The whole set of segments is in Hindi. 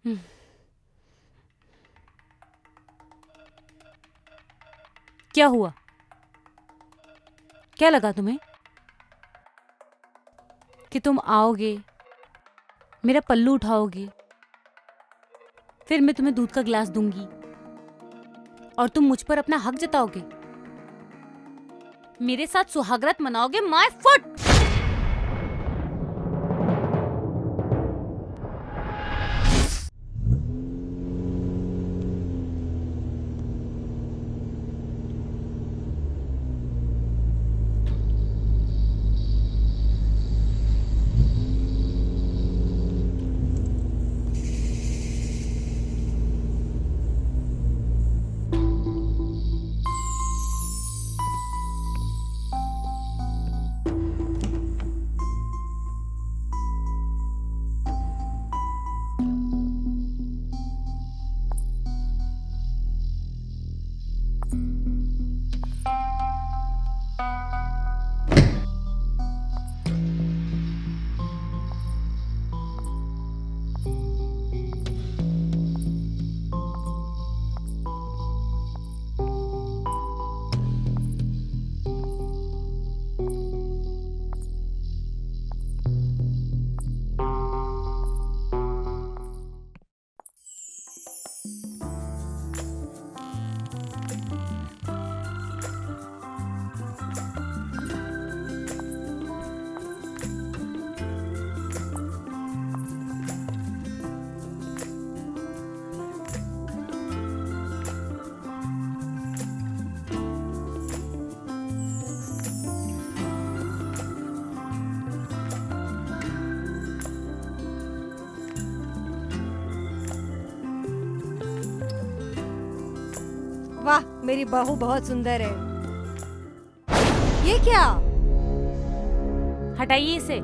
हम्म, क्या हुआ? क्या लगा तुम्हें कि तुम आओगे, मेरा पल्लू उठाओगे, फिर मैं तुम्हें दूध का गिलास दूंगी और तुम मुझ पर अपना हक जताओगे, मेरे साथ सुहागरात मनाओगे? My foot! वाह, मेरी बहू बहुत सुंदर है। ये क्या? हटाइए इसे।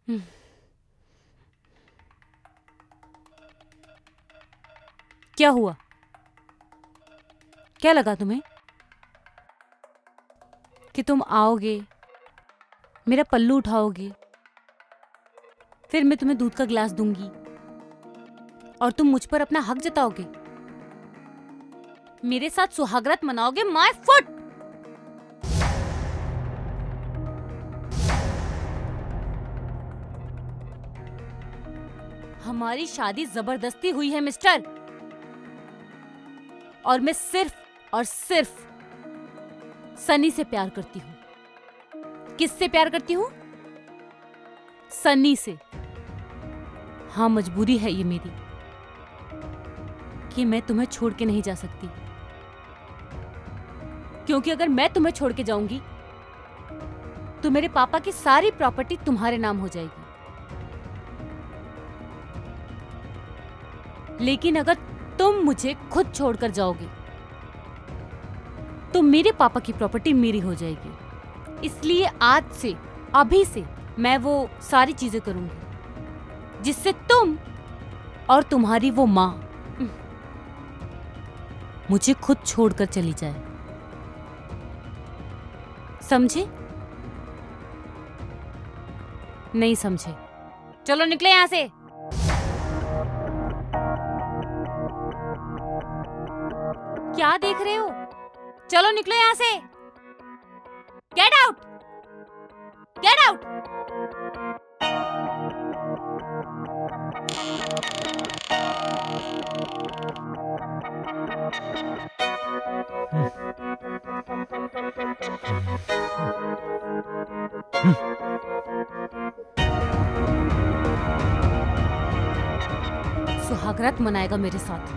हम्म, क्या हुआ? क्या लगा तुम्हें कि तुम आओगे, मेरा पल्लू उठाओगे, फिर मैं तुम्हें दूध का गिलास दूंगी और तुम मुझ पर अपना हक जताओगे, मेरे साथ सुहागरात मनाओगे? My foot! हमारी शादी जबरदस्ती हुई है मिस्टर, और मैं सिर्फ और सिर्फ सनी से प्यार करती हूं। किससे प्यार करती हूं? सनी से। हाँ, मजबूरी है ये मेरी कि मैं तुम्हें छोड़ के नहीं जा सकती, क्योंकि अगर मैं तुम्हें छोड़ के जाऊंगी तो मेरे पापा की सारी प्रॉपर्टी तुम्हारे नाम हो जाएगी। लेकिन अगर तुम मुझे खुद छोड़कर जाओगे तो मेरे पापा की प्रॉपर्टी मेरी हो जाएगी। इसलिए आज से, अभी से मैं वो सारी चीजें करूंगी जिससे तुम और तुम्हारी वो मां मुझे खुद छोड़कर चली जाए। समझे? नहीं समझे? चलो निकले यहां से। क्या देख रहे हो? चलो निकलो यहां से। Get out! Get out! सुहागरात मनाएगा मेरे साथ,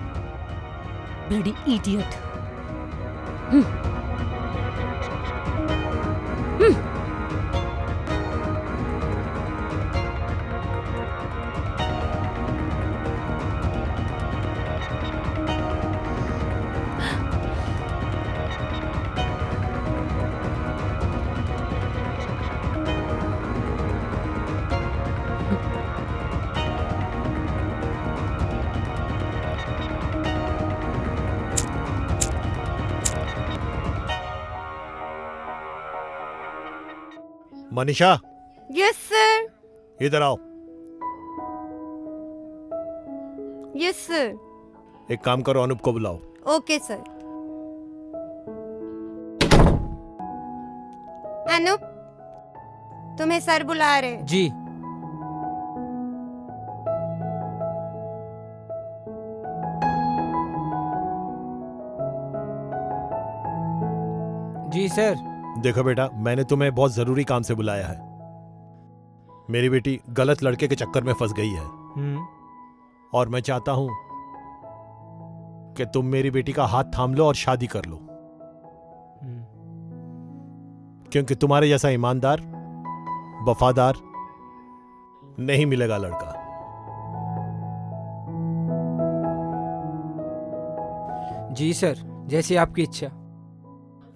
bloody idiot. Manisha, yes sir. इधर आओ। Yes sir. एक काम करो, अनूप को बुलाओ। Okay sir. अनूप, तुम्हें सर बुला रहे। जी। जी सर। देखो बेटा, मैंने तुम्हें बहुत जरूरी काम से बुलाया है। मेरी बेटी गलत लड़के के चक्कर में फंस गई है और मैं चाहता हूं कि तुम मेरी बेटी का हाथ थाम लो और शादी कर लो, क्योंकि तुम्हारे जैसा ईमानदार, वफादार नहीं मिलेगा लड़का। जी सर, जैसी आपकी इच्छा।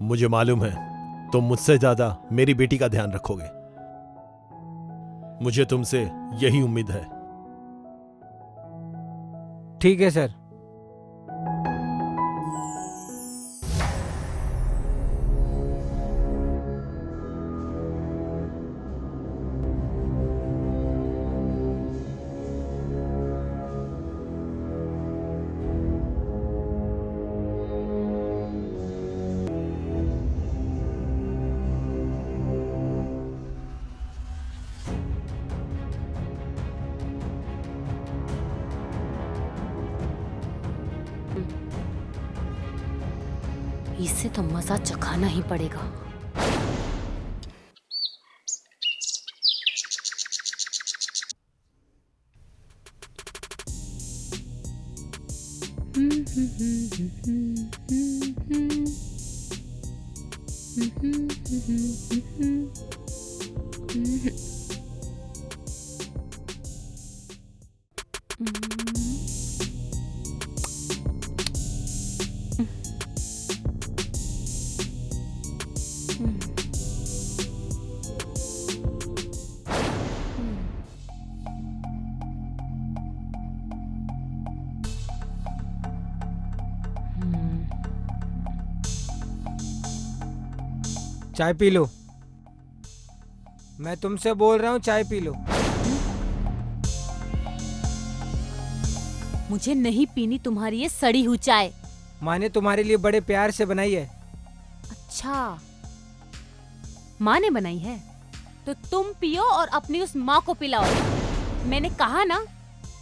मुझे मालूम है तुम मुझसे ज्यादा मेरी बेटी का ध्यान रखोगे। मुझे तुमसे यही उम्मीद है। ठीक है सर। इससे तो मजा चखाना ही पड़ेगा। चाय पी लो। मैं तुमसे बोल रहा हूँ, चाय पी लो। मुझे नहीं पीनी तुम्हारी ये सड़ी हुई चाय। माँ ने तुम्हारे लिए बड़े प्यार से बनाई है। अच्छा, माँ ने बनाई है तो तुम पियो और अपनी उस माँ को पिलाओ। मैंने कहा ना,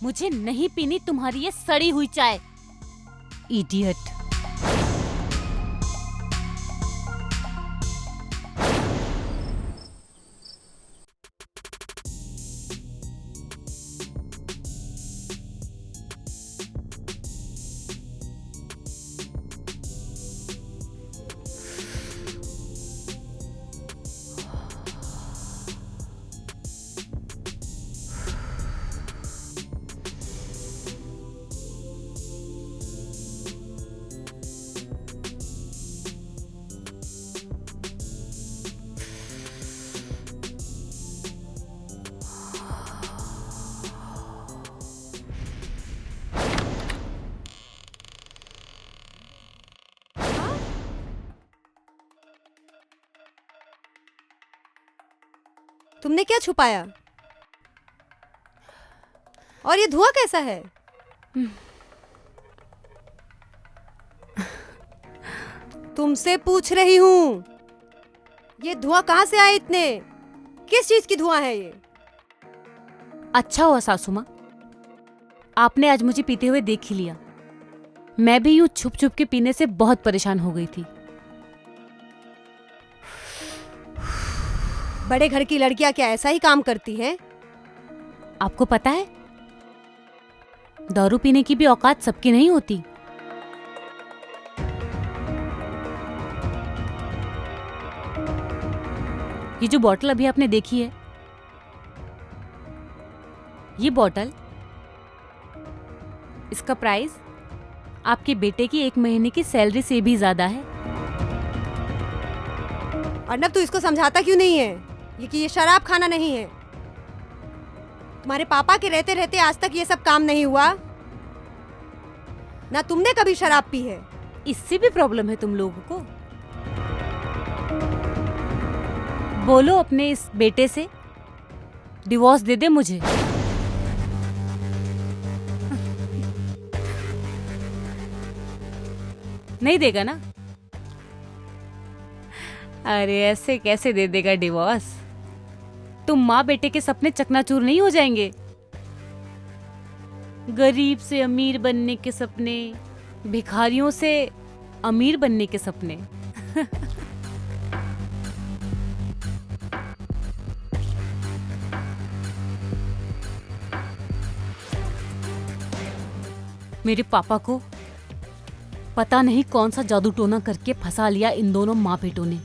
मुझे नहीं पीनी तुम्हारी ये सड़ी हुई चाय। इडियट। तुमने क्या छुपाया? और ये धुआं कैसा है? तुमसे पूछ रही हूँ, ये धुआं कहाँ से आए इतने? किस चीज की धुआं है ये? अच्छा हुआ सासू माँ, आपने आज मुझे पीते हुए देख ही लिया। मैं भी यूं छुप छुप के पीने से बहुत परेशान हो गई थी। बड़े घर की लड़कियां क्या ऐसा ही काम करती हैं? आपको पता है, दारू पीने की भी औकात सबकी नहीं होती। ये जो बॉटल अभी आपने देखी है, ये बॉटल, इसका प्राइस आपके बेटे की 1 महीने की सैलरी से भी ज्यादा है। अर्नब, तू इसको समझाता क्यों नहीं है कि ये शराब खाना नहीं है? तुम्हारे पापा के रहते रहते आज तक ये सब काम नहीं हुआ ना। तुमने कभी शराब पी है? इससे भी प्रॉब्लम है तुम लोगों को? बोलो अपने इस बेटे से डिवोर्स दे दे मुझे। नहीं देगा ना? अरे ऐसे कैसे दे देगा डिवोर्स? तुम माँ बेटे के सपने चकनाचूर नहीं हो जाएंगे? गरीब से अमीर बनने के सपने, भिखारियों से अमीर बनने के सपने। मेरे पापा को पता नहीं कौन सा जादू टोना करके फंसा लिया इन दोनों माँ बेटों ने।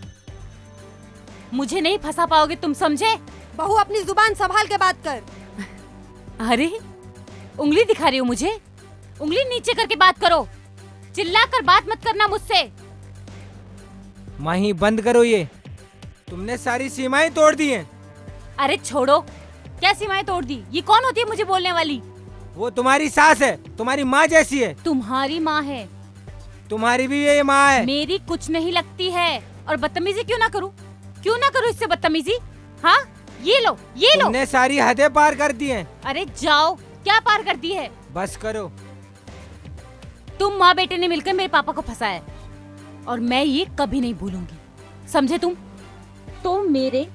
मुझे नहीं फंसा पाओगे तुम, समझे? बहू अपनी जुबान संभाल के बात कर। अरे उंगली दिखा रही हो मुझे? उंगली नीचे करके बात करो, चिल्ला कर बात मत करना मुझसे। माही बंद करो ये, तुमने सारी सीमाएं तोड़ दी हैं। अरे छोड़ो, क्या सीमाएं तोड़ दी? ये कौन होती है मुझे बोलने वाली? वो तुम्हारी सास है, तुम्हारी माँ जैसी है। तुम्हारी माँ है? तुम्हारी भी ये माँ है। मेरी कुछ नहीं लगती है। और बदतमीजी क्यों ना करूं? क्यों ना करूं इससे बदतमीजी? हाँ ये लो, ये लो। तुमने सारी हदें पार कर दी हैं। अरे जाओ, क्या पार कर दी है? बस करो। तुम माँ बेटे ने मिलकर मेरे पापा को फंसाया और मैं ये कभी नहीं भूलूंगी, समझे तुम? तो मेरे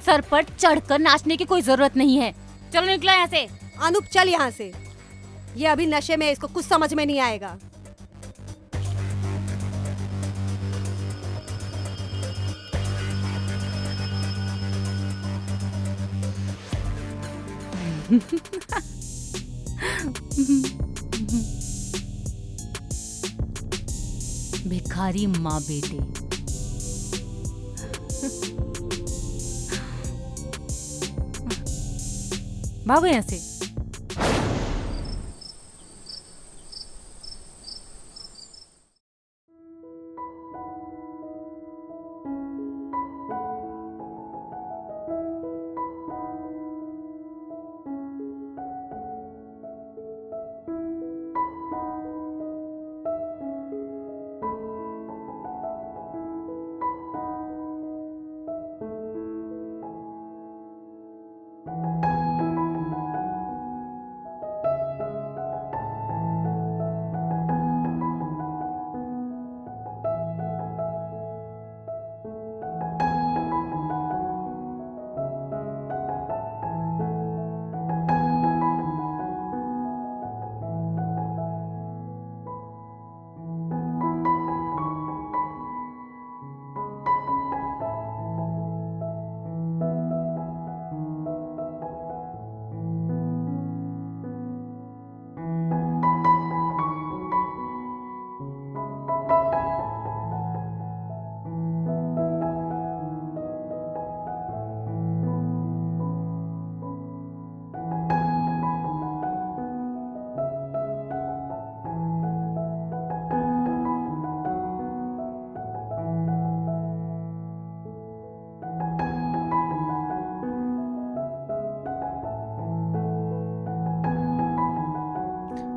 सर पर चढ़कर नाचने की कोई जरूरत नहीं है। चलो निकलो यहाँ से। अनूप चल यहाँ से, ये अभी नशे में, इसको कुछ समझ में नहीं आएगा। भिखारी माँ बेटे। भागो यहाँ से।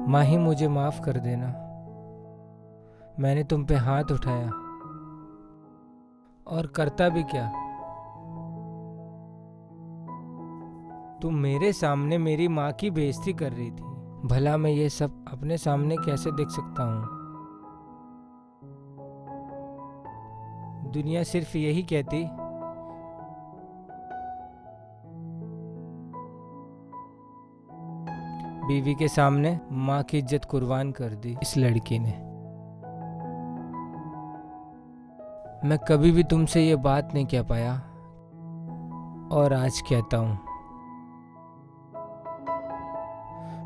माही मुझे माफ कर देना, मैंने तुम पे हाथ उठाया और करता भी क्या। तुम मेरे सामने मेरी माँ की बेइज्जती कर रही थी, भला मैं ये सब अपने सामने कैसे देख सकता हूँ। दुनिया सिर्फ यही कहती बीवी के सामने माँ की इज्जत कुर्बान कर दी इस लड़की ने। मैं कभी भी तुमसे ये बात नहीं कह पाया और आज कहता हूँ,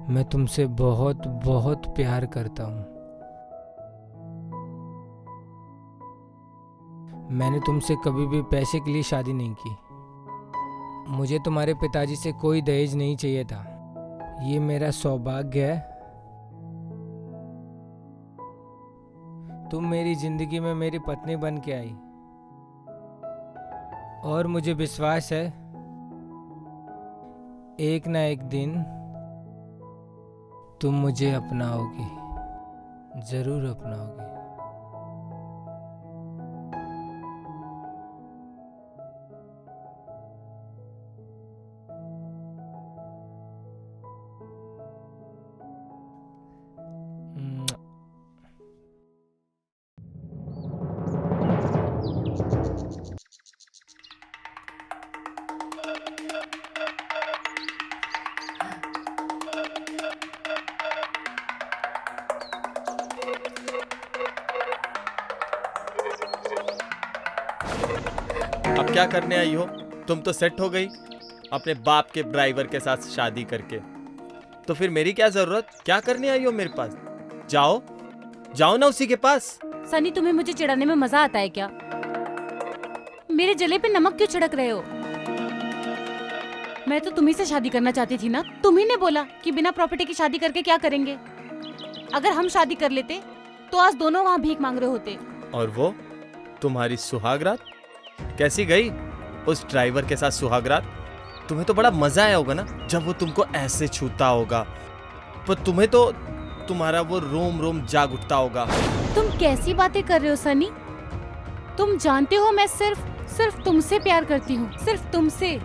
मैं तुमसे बहुत बहुत प्यार करता हूँ। मैंने तुमसे कभी भी पैसे के लिए शादी नहीं की। मुझे तुम्हारे पिताजी से कोई दहेज नहीं चाहिए था। ये मेरा सौभाग्य है, तुम मेरी जिंदगी में मेरी पत्नी बन के आई और मुझे विश्वास है एक ना एक दिन तुम मुझे अपनाओगी, जरूर अपनाओगी। अब क्या करने आई हो? तुम तो सेट हो गई अपने बाप के ड्राइवर के साथ शादी करके, तो फिर मेरी क्या जरूरत? क्या करने आई हो मेरे पास? जाओ जाओ ना उसी के पास। सनी, तुम्हें मुझे चिढ़ाने में मजा आता है क्या? मेरे जले पे नमक क्यों छिड़क रहे हो? मैं तो तुम्ही से शादी करना चाहती थी ना। तुम्ही ने बोला कि बिना प्रॉपर्टी की शादी करके क्या करेंगे। अगर हम शादी कर लेते तो आज दोनों वहाँ भीख मांग रहे होते। और वो तुम्हारी सुहागरात कैसी गई उस ड्राइवर के साथ? सुहागरात तुम्हें तो बड़ा मजा आया होगा ना जब वो तुमको ऐसे छूता होगा, पर तुम्हें तो तुम्हारा वो रोम रोम जाग उठता होगा। तुम कैसी बातें कर रहे हो सनी? तुम जानते हो मैं सिर्फ तुमसे प्यार करती हूँ, सिर्फ तुमसे।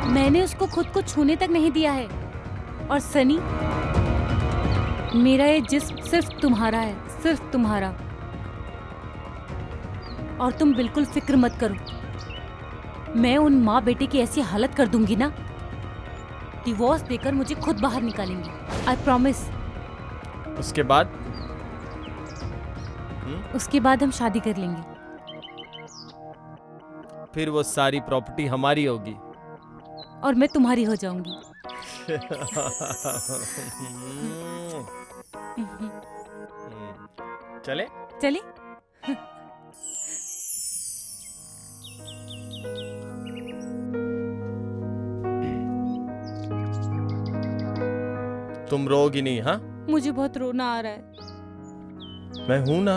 मैंने उसको खुद को छूने तक नहीं दिया है। और सनी, मेरा ये जिस्म सिर्फ तुम्हारा है, सिर्फ तुम्हारा। और तुम बिल्कुल फिक्र मत करो, मैं उन माँ बेटे की ऐसी हालत कर दूंगी ना, डिवोर्स देकर मुझे खुद बाहर निकालेंगे। I promise. उसके बाद उसके बाद हम शादी कर लेंगे। फिर वो सारी प्रॉपर्टी हमारी होगी। और मैं तुम्हारी हो जाऊंगी। चले चले। तुम रोगी नहीं? हाँ, मुझे बहुत रोना आ रहा है। मैं हूं ना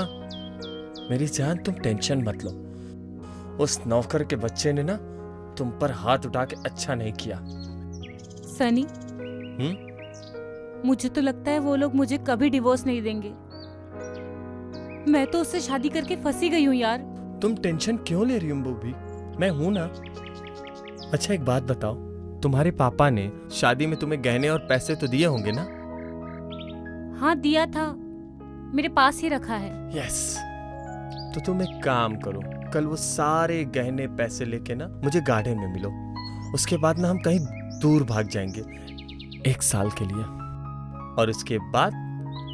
मेरी जान, तुम टेंशन मत लो। उस नौकर के बच्चे ने ना तुम पर हाथ उठा के अच्छा नहीं किया। सनी, मुझे तो लगता है वो लोग मुझे कभी डिवोर्स नहीं देंगे। मैं तो उससे शादी करके फंसी गई हूँ यार। तुम टेंशन क्यों ले रही हो बूबी? मैं हूं ना। अच्छा एक बात बताओ, तुम्हारे पापा ने शादी में तुम्हें गहने और पैसे तो दिए होंगे ना? हाँ दिया था, मेरे पास ही रखा है। यस। तो तुम एक काम करो, कल वो सारे गहने पैसे लेके ना मुझे गार्डन में मिलो। उसके बाद ना हम कहीं दूर भाग जाएंगे 1 साल के लिए। और उसके बाद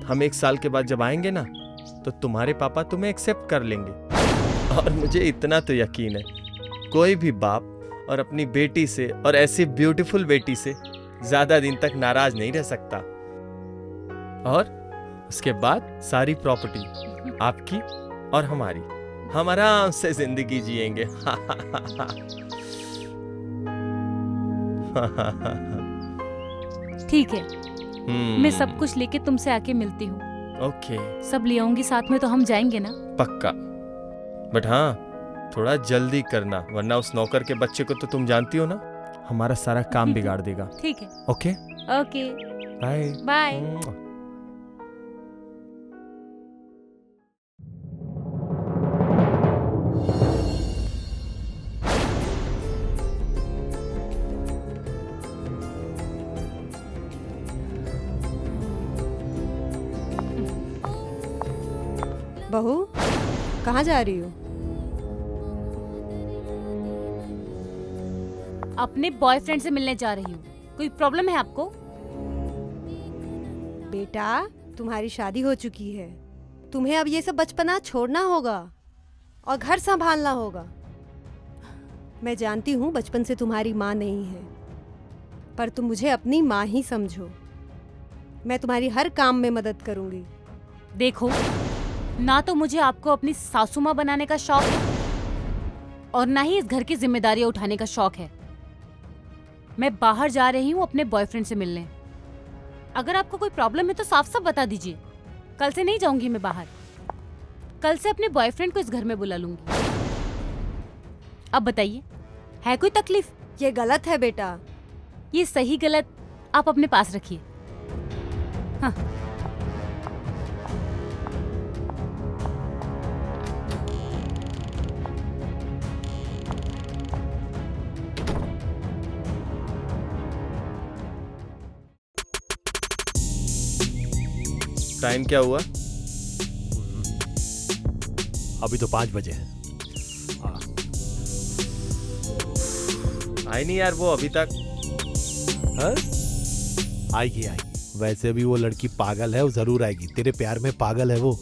हम 1 साल के बाद जब आएंगे ना तो तुम्हारे पापा तुम्हें एक्सेप्ट कर लेंगे। और मुझे इतना तो यकीन है, कोई भी बाप और अपनी बेटी से, और ऐसी ब्यूटीफुल बेटी से, ज्यादा दिन तक नाराज नहीं रह सकता। और उसके बाद सारी प्रॉपर्टी आपकी और हमारी, हम आराम से जिंदगी जिएंगे। ठीक है, मैं सब कुछ लेके तुमसे आके मिलती हूँ। ओके। सब ले आऊंगी साथ में, तो हम जाएंगे ना? पक्का। बट हाँ, थोड़ा जल्दी करना, वरना उस नौकर के बच्चे को तो तुम जानती हो ना, हमारा सारा काम बिगाड़ देगा। ठीक है। Okay okay, bye bye. बहू, कहाँ जा रही हो? अपने बॉयफ्रेंड से मिलने जा रही हूँ। कोई प्रॉब्लम है आपको? बेटा, तुम्हारी शादी हो चुकी है, तुम्हें अब ये सब बचपना छोड़ना होगा और घर संभालना होगा। मैं जानती हूँ बचपन से तुम्हारी माँ नहीं है, पर तुम मुझे अपनी माँ ही समझो। मैं तुम्हारी हर काम में मदद करूँगी। देखो, ना तो मुझे आपको अपनी सासू माँ बनाने का शौक है और ना ही इस घर की जिम्मेदारियां उठाने का शौक है। मैं बाहर जा रही हूँ अपने बॉयफ्रेंड से मिलने। अगर आपको कोई प्रॉब्लम है तो साफ साफ बता दीजिए। कल से नहीं जाऊंगी मैं बाहर। कल से अपने बॉयफ्रेंड को इस घर में बुला लूंगी। अब बताइए, है कोई तकलीफ? ये गलत है बेटा। ये सही गलत आप अपने पास रखिए। हाँ। टाइम क्या हुआ? अभी तो 5 बजे हैं। आई नहीं यार वो अभी तक। हाँ? आएगी आएगी। वैसे भी वो लड़की पागल है, वो जरूर आएगी। तेरे प्यार में पागल है वो।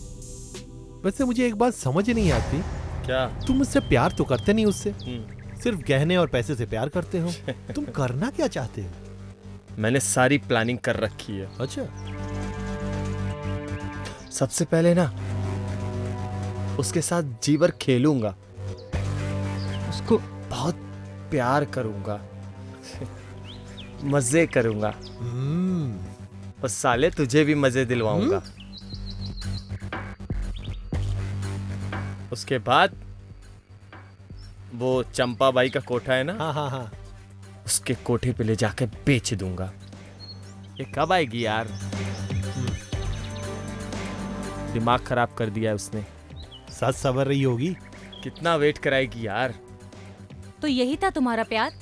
वैसे मुझे एक बात समझ नहीं आती, क्या? तुम मुझसे प्यार तो करते नहीं उससे, हम्म, सिर्फ गहने और पैसे से प्यार करते हो। तुम करना क्या चाहते हो? मैंने सारी प्लानिंग कर रखी है। अच्छा, सबसे पहले ना उसके साथ जीवर खेलूंगा, उसको बहुत प्यार करूंगा, मजे करूंगा, और साले तुझे भी मजे दिलवाऊंगा। उसके बाद वो चंपा बाई का कोठा है ना, हाँ हाँ हाँ, उसके कोठे पे ले जाके बेच दूंगा। ये कब आएगी यार? दिमाग खराब कर दिया है उसने। साथ सवर रही होगी। कितना वेट कराएगी यार? तो यही था तुम्हारा प्यार?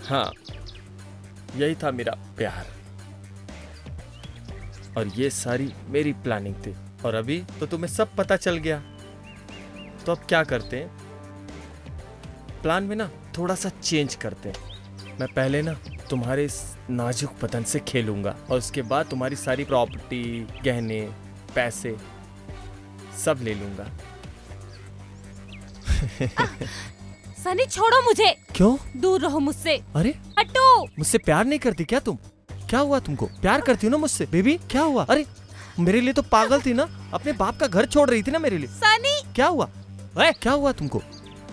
हाँ, यही था मेरा प्यार, और ये सारी मेरी प्लानिंग थी। और अभी तो तुम्हें सब पता चल गया, तो अब क्या करते हैं? प्लान में ना थोड़ा सा चेंज करते हैं। मैं पहले ना तुम्हारे इस नाजुक बदन से खेलूंगा, और उसके बाद तुम्हारी सारी प्रॉपर्टी, गहने, पैसे सब ले लूंगा। सनी छोड़ो मुझे, क्यों? दूर रहो मुझसे, अरे हटो। मुझसे प्यार नहीं करती क्या तुम? क्या हुआ तुमको? प्यार करती हो ना मुझसे बेबी? क्या हुआ? अरे मेरे लिए तो पागल थी ना, अपने बाप का घर छोड़ रही थी ना मेरे लिए। सनी, क्या हुआ? क्या हुआ तुमको?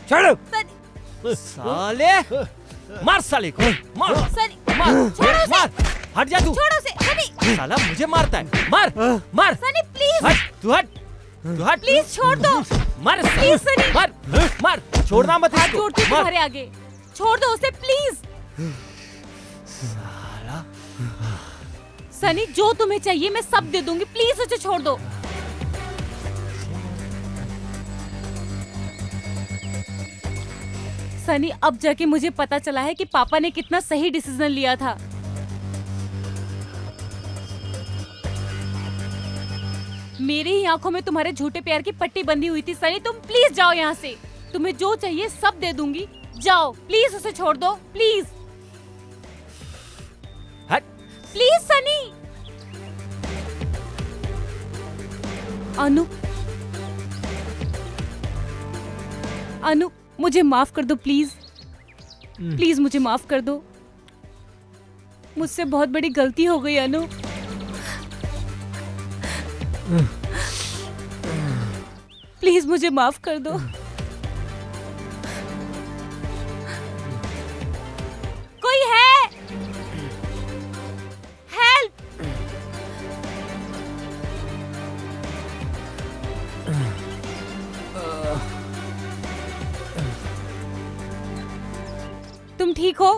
छोड़ो। सनी, साले, मार साले को, मार सनी, मार, छोड़ो उसे। मार, हट जा तू। छोड़ो उसे, सनी, साला मुझे मारता है, मार, मार, सनी प्लीज, हट, तू हट, तू हट, प्लीज छोड़ दो। मार, प्लीज सनी, मार, मार, छोड़ना मत हाथ इसको, जोड़ती हूँ मार। तुम्हारे आगे, छोड़ दो उसे प्लीज। साला, सनी जो तुम्हें चाहिए मैं सब दे दूंगी, प्लीज उसे छोड़ दो। सनी अब जाके मुझे पता चला है कि पापा ने कितना सही डिसीजन लिया था। मेरी ही आंखों में तुम्हारे झूठे प्यार की पट्टी बंधी हुई थी। सनी तुम प्लीज जाओ यहाँ से, तुम्हें जो चाहिए सब दे दूंगी, जाओ प्लीज उसे छोड़ दो, प्लीज हट, प्लीज सनी। अनु, अनु मुझे माफ कर दो प्लीज, प्लीज मुझे माफ कर दो, मुझसे बहुत बड़ी गलती हो गई अनु। प्लीज मुझे माफ कर दो। कोई है? हेल्प! तुम ठीक हो?